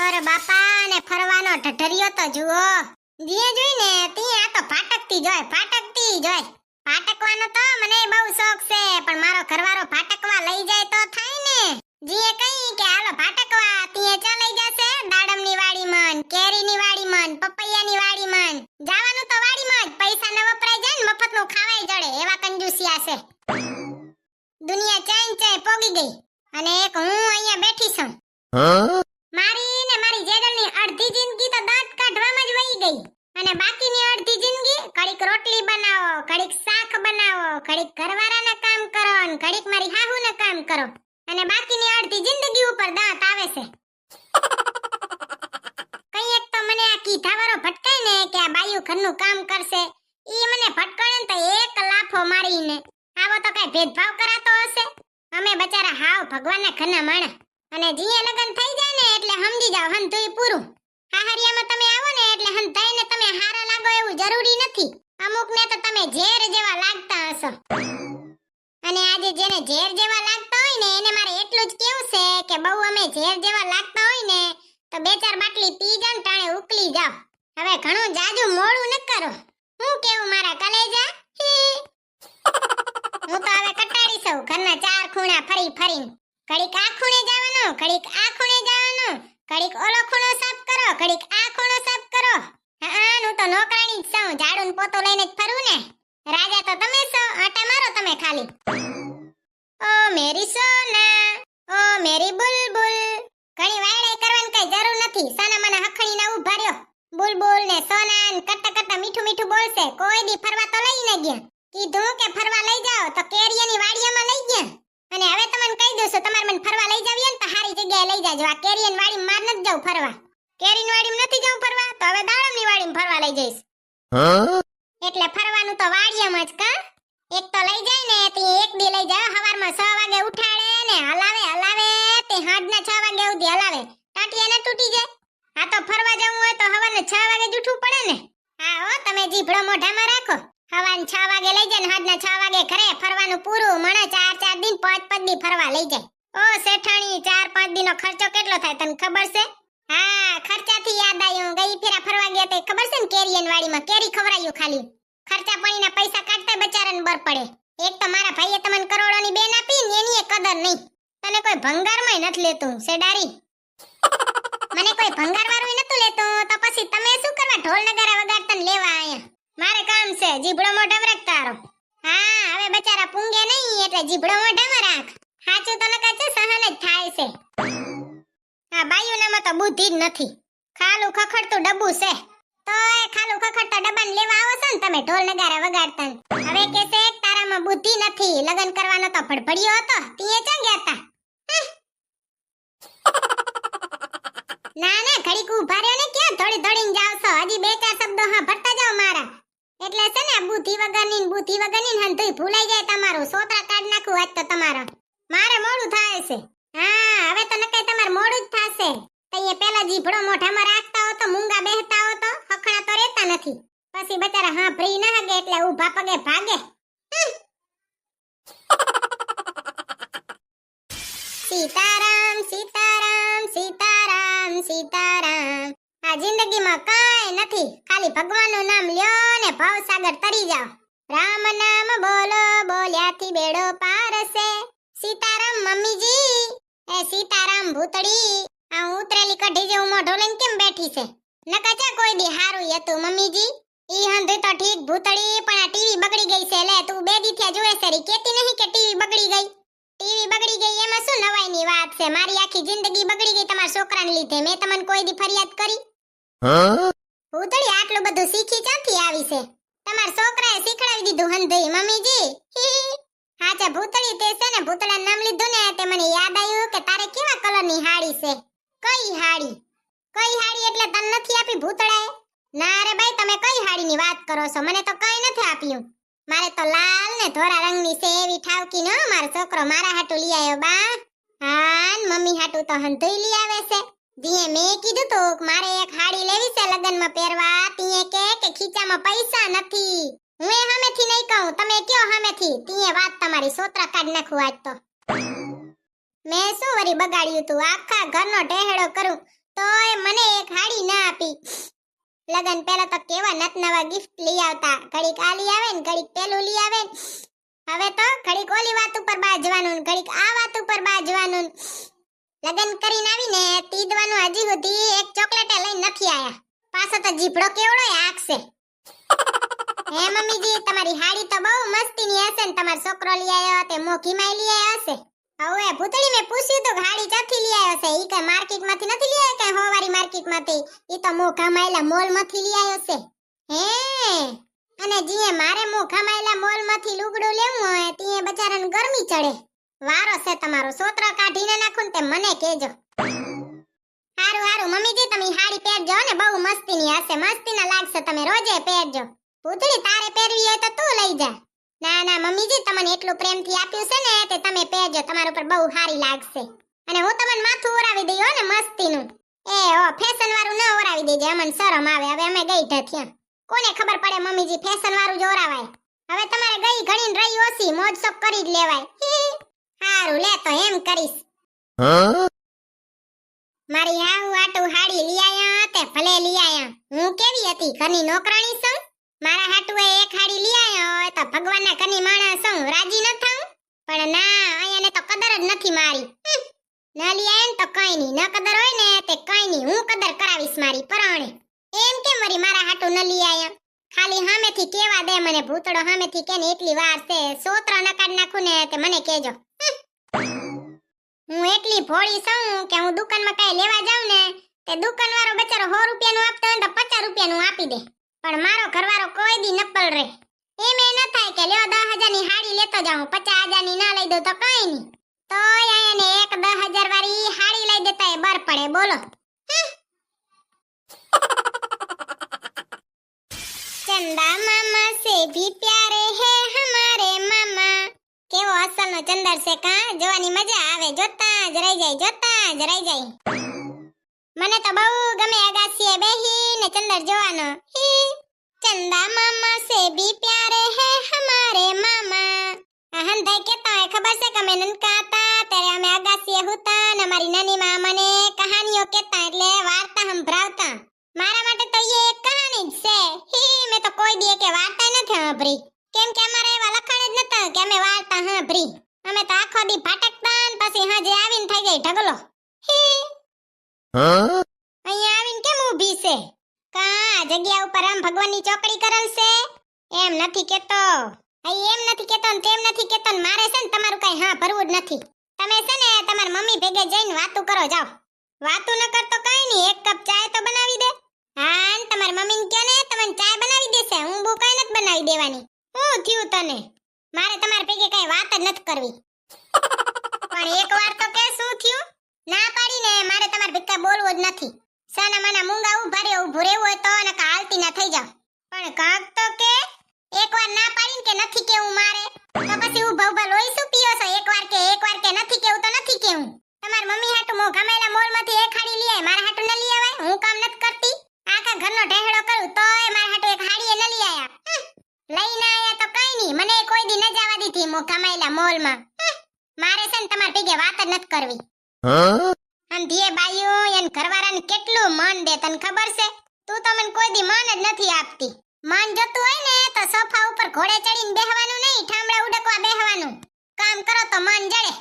અરે બાપા ને ફરવાનો ઢઢરિયો તો જુઓ. જે જોઈને ત્યાં તો ફાટકતી જોય. ફાટકવાનો તો મને બહુ શોખ છે, પણ મારો ઘરવાળો ફાટકવા લઈ જાય તો થાય ને. જે કઈ કે હાલો ફાટકવા, ત્યાં ચા લઈ જશે દાડમની વાડીમાં, કેરીની વાડીમાં, પપૈયાની વાડીમાં. જવાનું તો વાડીમાં જ, પૈસા ન વપરાય જાય ને મફતનું ખાવાય જડે એવા કંજૂસિયા છે. દુનિયા ચાઈ પોગી ગઈ અને એક હું અહીંયા બેઠી છું. મારી ને મારી જેડલની અડધી જિંદગી તો દાંત કાઢવામાં જ વહી ગઈ, અને બાકીની અડધી જિંદગી ઘડીક રોટલી બનાવો, ઘડીક શાક બનાવો, ઘડીક ઘરવાળાના કામ કરો અને ઘડીક મારી હાહુના કામ કરો, અને બાકીની અડધી જિંદગી ઉપર દાંત આવે છે. કઈ એક તો મને આ કીધાવાળો ભટકાય ને કે આ બાયું ઘરનું કામ કરશે, ઈ મને ભટકાણે તો એક લાફો મારીને આવો તો કઈ ભેદભાવ કરાતો હશે. અમે બચારા હાવ ભગવાનના ઘરના માણા, અને જીએ લગન થઈ જાય ને એટલે સમજી જાવ હંધુય પૂરું. હાહરિયામાં તમે આવો ને એટલે હંધાઈને તમે હારા લાગો એવું જરૂરી નથી. અમુકને તો તમે ઝેર જેવા લાગતા હશો, અને આજે જેને ઝેર જેવા લાગતા હોય ને એને મારે એટલું જ કેવું છે કે બહુ અમે ઝેર જેવા લાગતા હોય ને તો બે ચાર બાટલી પી જાવ ટાણે ઉકલી જાવ. હવે ઘણું જાજુ મોડું ન કરો. હું કેવું મારા કલેજા? હું તો હવે કટાડી છું ઘરના ચાર ખૂણા ફરી ફરીને. ઘડીક આ ખૂણે જવાનું, ઘડીક આ ખૂણે જવાનું, ઘડીક ઓલો ખૂણો સાફ કરો, ઘડીક આ ખૂણો સાફ કરો. હા, હું તો નોકરાણી જ છું, ઝાડુ ને પોતો લઈને જ ફરું ને. રાજા તો તમે છો, આટા મારો તમે ખાલી. ઓ મેરી સોના, ઓ મેરી બુલબુલ. ઘણી વાયડે કરવાની કઈ જરૂર નથી. સોના મને હખણી ના ઉભા રહ્યો. બુલબુલ ને સોના ને કરતા કરતા મીઠું મીઠું બોલશે. કોઈ દી ફરવા તો લઈ ન ગયા. કીધું કે ફરવા લઈ જાઓ તો કેરીયાની વાડીયામાં લઈ ગયા. અને હવે તમને કહી દઉં છું, તમારે મને ફરવા લઈ જાવી ને તો સારી જગ્યાએ લઈ જાજો. આ કેરીયાની વાડીમાં માર નથી જાવ ફરવા. કેરીની વાડીમાં નથી જાવ ફરવા, તો હવે દાડમની વાડીમાં ફરવા લઈ જઈશ. એટલે ફરવાનું તો વાડીયામાં જ કા. એક તો લઈ જાય ને તે એક દી લઈ જાય, સવારમાં 6 વાગે ઉઠાડે ને હલાવે તે હાડના 6 વાગે સુધી હલાવે. ટાટિયા ને તૂટી જાય. આ તો ફરવા જવું હોય તો સવારને 6 વાગે જ ઉઠવું પડે ને. હા હો, તમે જીભડો મોઢામાં રાખો. સવારને 6 વાગે લઈ જાય ને હાડના 6 વાગે ઘરે ફરવાનું પૂરું. મને 4 દિન 5 દી ફરવા લઈ જાય. ઓ શેઠાણી, 4-5 દિનનો ખર્ચો કેટલો થાય તને ખબર છે? હા, ખર્ચાથી યાદ આવ્યું, ગઈ ફેરા ફરવા ગયા તે ખબર છે ને કેરીયન વાડીમાં કેરી ખવરાયું ખાલી. ખર્ચા પાણીના પૈસા કાઢતા બચારાને બર પડે. એક તો મારા ભાઈએ તમને કરોડોની બેન આપી ને એની એ કદર નહીં. તને કોઈ ભંગારમાંય નથી લેતું સેડારી. મને કોઈ ભંગાર વાળું નતું લેતું તો પછી તમે શું કરવા ઢોલ નગારા વગાડતા ને લેવા આયા? મારે કામ છે જીભડો મોઢામાં રાખ તારો. હા, હવે બચારા પૂંગે નહીં એટલે જીભડો મોઢામાં રાખ. સાચું તો નકા છે સહન જ થાય છે. આ બાયુનામાં તો બુદ્ધિ જ નથી. ખાલું ખખડતું ડબ્બુ છે. તો એ ખાલું ખખડતા ડબ્બાને લેવા આવો છો ને તમે ઢોલ નગારા વગાડતા. હવે કે છે તારામાં બુદ્ધિ નથી. લગન કરવાનો તો ભડભડિયો હતો, તીએ ક્યાં ગયા તા? ના ના, ઘડીક ઊભા રહ્યો ને ક્યાં દોડીને જાવ છો? હજી 2-4 શબ્દો હા ભરતા જાવ મારા. એટલે છે ને બુદ્ધિ વગરની હંધુય ભૂલાઈ જાય તમારું. સોતરા કાઢ નાખું આજ તો તમારો. મારે મોડું થાય છે. હા, હવે તો નકાય તમારે મોડું જ થાશે. તઈએ પેલા જીભડો મોઢામાં રાખતા હો તો મૂંગા બેહતા હો તો હખણા તો રહેતા નથી. પછી બચારા હા ભરી ના હગે એટલે ઊભા પગે ભાગે. સીતારામ સીતારામ સીતારામ સીતારામ. આ જિંદગીમાં કાંઈ નથી, ખાલી ભગવાનનું નામ લ્યો ને ભવસાગર તરી જાઓ. રામ નામ બોલો, બોલ્યાથી બેડો પાર છે. સીતારામ મમ્મીજી, એ સીતારામ ભૂતડી. આ ઉતરેલી કઢી જેવું મોઢું લઈને કેમ બેઠી છે? નકા ચા કોઈ દી હારું હતું મમ્મીજી? ઈ હંધે તો ઠીક ભૂતડી, પણ આ ટીવી બગડી ગઈ છે. લે તું 2 દી થયા જોવે સરી, કેતી નહીં કે ટીવી બગડી ગઈ? ટીવી બગડી ગઈ એમાં શું નવાઈની વાત છે? મારી આખી જિંદગી બગડી ગઈ તમારા છોકરાને લીધે. મેં તમને કોઈ દી ફરિયાદ કરી? ભૂતડી આટલું બધું શીખી ક્યાંથી આવી છે? તમારા છોકરાએ શીખડાવી દીધું હંધઈ મમ્મીજી. હાચા ભૂતડી, તે છે ને ભૂતડાનું નામ લીધું ને તે મને યાદ આવ્યું કે તારે કેવા કલરની હાડી છે? કઈ હાડી? કઈ હાડી એટલે તને નથી આપી ભૂતડાએ? ના રે ભાઈ, તમે કઈ હાડીની વાત કરો છો? મને તો કઈ નથી આપ્યું. મારે તો લાલ ને ધોરા રંગની છે એવી ઠાવકી ન મારો છોકરો મારા હાટુ લઈ આવ્યો બા. હા, મમ્મી હાટુ તો હંધઈ લઈ આવે છે. દીએ મેં કીધું તો મારે એક હાડી લેવી છે લગનમાં પહેરવા. તીએ કે ખીચામાં પૈસા નથી. હું એ સામેથી નહીં કહું, તમે કયો સામેથી. તીએ વાત તમારી સોતરા કાઢ નાખું આજ તો. મેં શું વરી બગાડ્યું તું? આખા ઘરનો ઢેહેડો કરું તોય મને એક હાડી ના આપી. લગન પહેલા તો કેવા નત નવા ગિફ્ટ લઈ આવતા, ઘડીક આ લઈ આવે ને ઘડીક પેલું લઈ આવે ને. હવે તો ઘડીક ઓલી વાત ઉપર બાજવાનું ને ઘડીક આ વાત ઉપર બાજવાનું. લગન કરીને આવીને તીદવાનું હજી સુધી એક ચોકલેટ લઈને નથી આયા. પાછો તો જીભડો કેવડો આખશે. હે મમ્મીજી, તમારી હાડી તો બહુ મસ્તીની હશે ને તમારો છોકરો લઈ આવ્યો તે મોઘીમાં લઈ આવ્યો હશે. હવે ભૂતળી મેં પૂછ્યું તો હાડી ચાથી લઈ આવ્યો છે. ઈ કઈ માર્કેટમાંથી નથી લઈ આવ્યો, કઈ હોવારી માર્કેટમાંથી. ઈ તો મોઘામાં મોલમાંથી લઈ આવ્યો છે. હે અને જીએ મારે મોઘામાં મોલમાંથી લુગડું લેવું હોય તીએ બચારાને ગરમી ચડે. વારો છે તમારો, સોતરો કાઢીને નાખું તે મને કહેજો. હારું હારું મમ્મીજી, તમે હાડી પહેરજો ને, બહુ મસ્તીની હશે, મસ્તીના લાગશે, તમે રોજે પહેરજો. ભૂતળી તારે પહેરવી હોય તો તું લઈ જા. ના ના મમ્મીજી, તમને એટલું પ્રેમથી આપ્યું છે ને તે તમે પહેરજો, તમારા ઉપર બહુ સારી લાગશે. અને હું તમને માથું ઓરાવી દઈ હો ને મસ્તીનું. એ ઓ ફેશન વાળું ન ઓરાવી દેજે, અમને શરમ આવે. હવે અમે ગઈ ઠઠ્યા, કોને ખબર પડે મમ્મીજી, ફેશન વાળું જ ઓરાવાય. હવે તમારે ગઈ ઘણીને રહી ઓછી, મોજ શોખ કરી જ લેવાય. હારું લે તો એમ કરીશ. મારી હાહુ આટું હાડી લઈ આયા તે ભલે લઈ આયા. હું કેવી હતી, ઘરની નોકરાણી છું? મારા હાટુએ એક હાડી લઈ આયો હોય તો ભગવાનના ઘરની માણસ છું, રાજી ન થાઉં? પણ ના, અહીંયાને તો કદર જ નથી મારી. ન લઈ આયા ને તો કઈ નહીં, ન કદર હોય ને તે કઈ નહીં, હું કદર કરાવીશ મારી પરાણે. એમ કેમ વળી મારા હાટુ ન લઈ આયા? ખાલી હામેથી કેવા દે મને, ભૂતડો હામેથી કે ને એટલી વાર છે. સોતરો ન કાઢ નાખું ને તે મને કહેજો. હું એટલી ભોળી છું કે હું દુકાનમાં કઈ લેવા જાઉં ને તે દુકાનવાળો બચારો 100 રૂપિયાનું આપતો હોય તો 50 રૂપિયાનું આપી દે. પણ મારો ઘરવાળો કોઈ દી નપલ રે. એમ એ ન થાય કે લ્યો 10,000ની હાડી લેતો જાઉં, 50,000ની ના લઈ દઉં તો કઈ નહીં. તોય આયાને એક 10,000 વાળી હાડી લઈ દેતા એ બર પડે. બોલો. ચંદા મામા સે ભી પ્યારે હે હમારે મામા. કેવો અસલનો ચંદર છે કા, જોવાની મજા આવે, જોતા જ રહી જાય, જોતા જ રહી જાય. મને તો બહુ ગમે અગાસીએ બેહીને ચંદર જોવાનો. ચંદા મામા સે ભી પ્યારે હે હમારે મામા. હંધાઈ કેતા હોય ખબર છે કે અમે નનકા હતા ત્યારે અમે અગાસીએ હુતા ને મારી નાની માં મને કહાનીઓ કેતા, એટલે વાર્તા સંભળાવતા. મારા માટે તો એ એક કહાની જ છે. મેં તો કોઈ દી કે વાર્તા નથી સાંભળી, કેમ કે અમારે એવા લખાણ જ નતા કે અમે વાર્તા સાંભળી. અમે તો આખો દી ભાટકતા ને પછી હાજે આવીને થઈ જાય ઢગલો. અહીંયા આવીને કેમ ઊભી છે? કા જગ્યા ઉપર આમ ભગવાનની ચોકડી કરલ છે? એમ નથી કેતો, એમ નથી કેતો ને તેમ નથી કેતો ને મારે છે ને તમારું કઈ હા ભરવું જ નથી. તમે છે ને તમાર મમ્મી ભેગે જઈને વાતું કરો જાઓ. વાતું ન કરતો કઈ નહીં, એક કપ ચાય તો બનાવી દે. હા ને તમાર મમ્મીને કહો ને તમને ચાય બનાવી દેશે, હું બહુ કઈ નથી બનાવી દેવાની. શું થયું તને? મારે તમાર ભેગે કઈ વાત જ નથી કરવી. પણ એક વાર તો કે શું થયું? ના પાડીને મારે તમાર ભેગા બોલવું જ નથી. સાના માના મૂંગા ઉભા રે, ઊભું રહેવું હોય તો નકા હાલતી ના થઈ જાવ. પણ કાક તો કે એકવાર ના પાડીને કે નથી કેવું મારે, તો પછી ઊભા ઊભા લોહી શું પીઓ છો? એકવાર કે નથી કેવું તો નથી કેવું. તમાર મમ્મી હાટુ મોઘામેલા મોલમાંથી એક હાડી લઈ આય, મારા હાટુ ન લઈ આવાય? હું કામ નથી કરતી, આખા ઘરનો ઢેહડો કરું તોય મારા હાટુ એક હાડી ન લઈ આયા. લઈને આયા તો કઈ નહીં, મને કોઈ દી ન જવા દીધી મોઘામેલા મોલમાં. મારે છે ને તમાર ભેગે વાત જ નથી કરવી. અંધીએ બાયું એન ઘરવાળાને કેટલું મન દે તને ખબર છે? તું તો મને કોઈ દી મન જ નથી આપતી. મન જોતું હોય ને તો સોફા ઉપર ઘોડે ચડીને બેહવાનું નહીં, ઠામડા ઉડકવા બેહવાનું. કામ કરો તો મન જડે.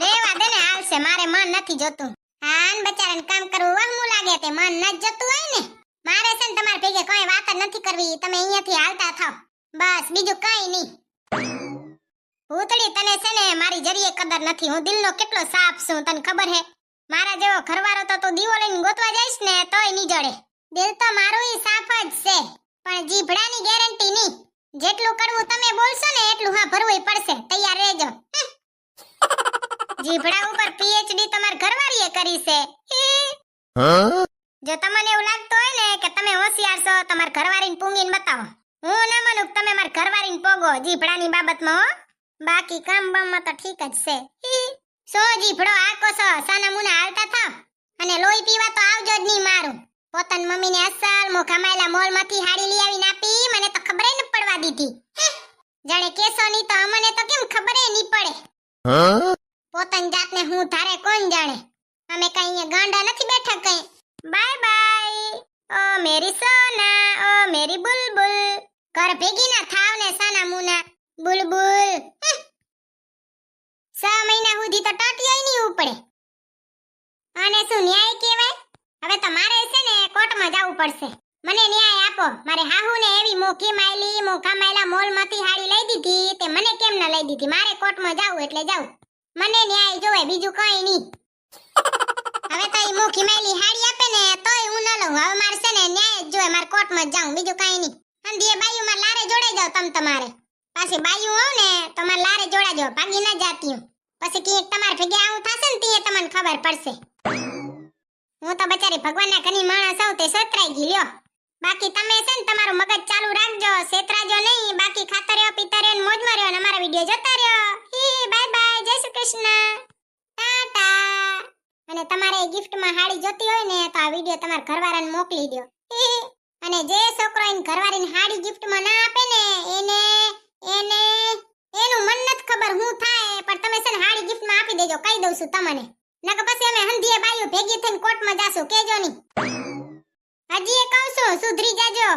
રેવા દે ને, હાલશે, મારે મન નથી જોતું. હાન બચારાને કામ કરવું વહમું લાગે તે મન ન જતું હોય ને. મારે છે ને તમાર ભેગે કોઈ વાત જ નથી કરવી, તમે અહીંયાથી હાલતા થાવ બસ, બીજું કઈ નહીં. ભૂતળી તને છે ને મારી જરીએ કદર નથી, હું દિલનો કેટલો સાફ છું તને ખબર હે? મારા જેવો ઘરવાળો તો તું દીવો લઈને ગોતવા જઈશ ને તોય નહીં જડે. દિલ તો મારું ઈ સાફ જ છે, પણ જીભડાની ગેરંટી નહીં. જેટલું કડવું તમે બોલશો ને એટલું હા ભરવું પડશે, તૈયાર રહેજો. જીભડા ઉપર પીએચડી તમાર ઘરવાળીએ કરી છે. જો તમને એવું લાગતું હોય ને કે તમે હોશિયાર છો, તમાર ઘરવાળીને પૂંગીને બતાવો. હું ના માનું તમારે માર ઘરવાળીને પોગો જીભડાની બાબતમાં હો. બાકી કામ બામમાં તો ઠીક જ છે. સો જીભડો આકો છો, સાના મુના હાલતા થાવ અને લોહી પીવા તો આવજો જ નહીં મારું. પોતાની મમ્મીને અસલ મોઘામાયલા મોલમાંથી હાડી લઈ આવીને આપી, મને તો ખબરે ન પડવા દીધી. જાણે કેસો ની તો અમને તો કેમ ખબરે નહીં પડે. પોતાની જાતને હું ધારે કોણ જાણે. અમે કઈ અહીંયા ગાંડા નથી બેઠા કઈ. બાય બાય ઓ મેરી સોના ઓ મેરી બુલબુલ. ઘર ભેગી ના થાવ ને સાના મુના બુલબુલ. 6 મહિના સુધી તો ટાટિયાય નહીં ઉપડે. આને શું ન્યાય કહેવાય? હવે તો મારે છે ને કોર્ટમાં જવું પડશે. મને ન્યાય આપો. મારે હાહુને એવી મોખી માયલી મોખા માયલા મોલમાંથી હાડી લઈ દીધી તે મને કેમ ન લઈ દીધી? મારે કોર્ટમાં જાવું એટલે જાવું. મને ન્યાય જોવે, બીજું કઈ નહીં. હવે તો ઈ મોખી માયલી હાડી આપે ને તોય હું ન લઉં. હવે મારે છે ને ન્યાય જ જોવે. મારે કોર્ટમાં જાવું, બીજું કઈ નહીં. અંધીએ બાયું માં લારે જોડાઈ જાવ તમ તમારે. પાછી બાયું આવ ને તો મારે લારે જોડાજો, ભાગી ન જાતી હું. પછી કે તમારે ભેગે આવું થશે ને તે તમને ખબર પડશે. હું તો બચારી ભગવાનના ઘરની માણસ આવું તે સતરાઈ ગઈ લ્યો. બાકી તમે છે ને તમારું મગજ ચાલુ રાખજો, સેતરાજો નહીં. બાકી ખાતા રહ્યો, પીતા રહ્યો ને મોજમાં રહ્યો ને અમારા વિડિયો જોતા રહ્યો. બાય બાય, જય શ્રી કૃષ્ણ, ટાટા. અને તમારે ગિફ્ટમાં હાડી જોતી હોય ને તો આ વિડિયો તમારા ઘરવાળાને મોકલી દો. અને જે છોકરો એની ઘરવાળીને હાડી ગિફ્ટમાં ના આપે ને એને એને એનું મન નથી ખબર હું થાય, પણ તમે છે ને હાડી ગિફ્ટમાં આપી દેજો, કહી દઉં છું તમને. નકર પછી અમે હંધીએ બાયું ભેગી થઈને કોર્ટમાં જાશું, કેજો નહીં. હજી એ કહું છું, સુધરી જાજો.